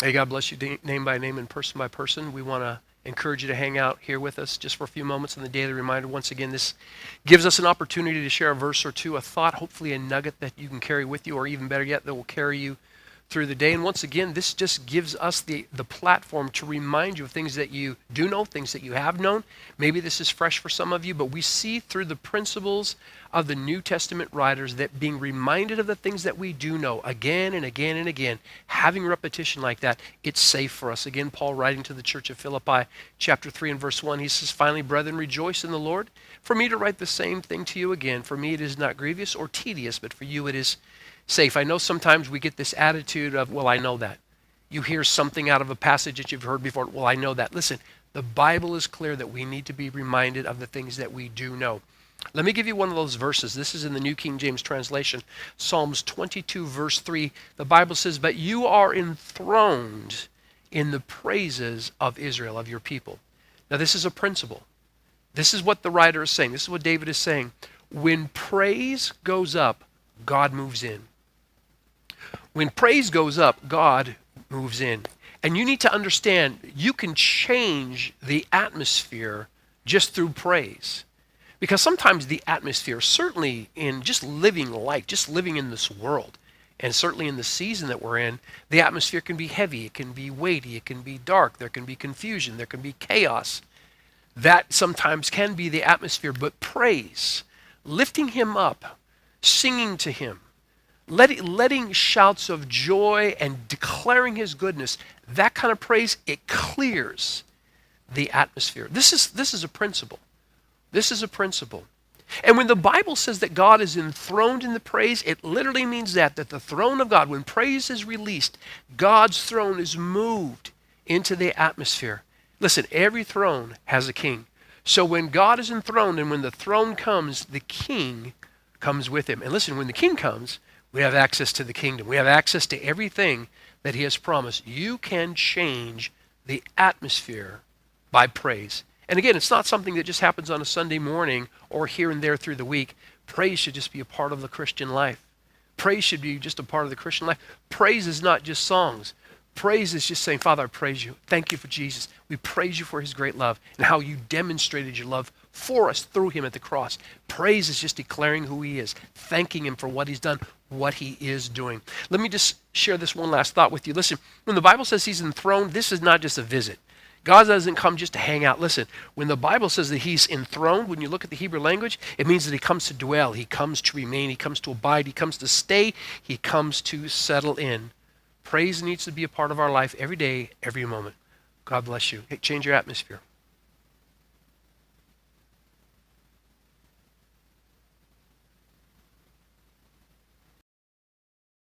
Hey, God bless you, name by name and person by person. We want to encourage you to hang out here with us just for a few moments in the daily reminder. Once again, this gives us an opportunity to share a verse or two, a thought, hopefully a nugget that you can carry with you, or even better yet, that will carry you through the day. And once again, this just gives us the platform to remind you of things that you do know, things that you have known. Maybe this is fresh for some of you, but we see through the principles of the New Testament writers that being reminded of the things that we do know again and again and again, having repetition like that, it's safe for us. Again, Paul writing to the church of Philippi, chapter 3 and verse 1, he says, "Finally, brethren, rejoice in the Lord. For me to write the same thing to you again, for me it is not grievous or tedious, but for you it is safe." I know sometimes we get this attitude of, well, I know that. You hear something out of a passage that you've heard before. Well, I know that. Listen, the Bible is clear that we need to be reminded of the things that we do know. Let me give you one of those verses. This is in the New King James translation. Psalms 22, verse 3. The Bible says, "But you are enthroned in the praises of Israel," of your people. Now, this is a principle. This is what the writer is saying. This is what David is saying. When praise goes up, God moves in. When praise goes up, God moves in. And you need to understand, you can change the atmosphere just through praise. Because sometimes the atmosphere, certainly in just living life, just living in this world, and certainly in the season that we're in, the atmosphere can be heavy, it can be weighty, it can be dark, there can be confusion, there can be chaos. That sometimes can be the atmosphere, but praise, lifting him up, singing to him, letting shouts of joy and declaring his goodness, that kind of praise, it clears the atmosphere. This is a principle. This is a principle. And when the Bible says that God is enthroned in the praise, it literally means that the throne of God, when praise is released, God's throne is moved into the atmosphere. Listen, every throne has a king. So when God is enthroned and when the throne comes, the king comes with him. And listen, when the king comes, we have access to the kingdom. We have access to everything that he has promised. You can change the atmosphere by praise. And again, it's not something that just happens on a Sunday morning or here and there through the week. Praise should just be a part of the Christian life. Praise should be just a part of the Christian life. Praise is not just songs. Praise is just saying, Father, I praise you. Thank you for Jesus. We praise you for his great love and how you demonstrated your love for us through him at the cross. Praise is just declaring who he is, thanking him for what he's done, what he is doing. Let me just share this one last thought with you. Listen, when the Bible says he's enthroned, this is not just a visit. God doesn't come just to hang out. Listen, when the Bible says that he's enthroned, when you look at the Hebrew language, it means that he comes to dwell, he comes to remain, he comes to abide, he comes to stay, he comes to settle in. Praise needs to be a part of our life every day, every moment. God bless you. Hey, change your atmosphere.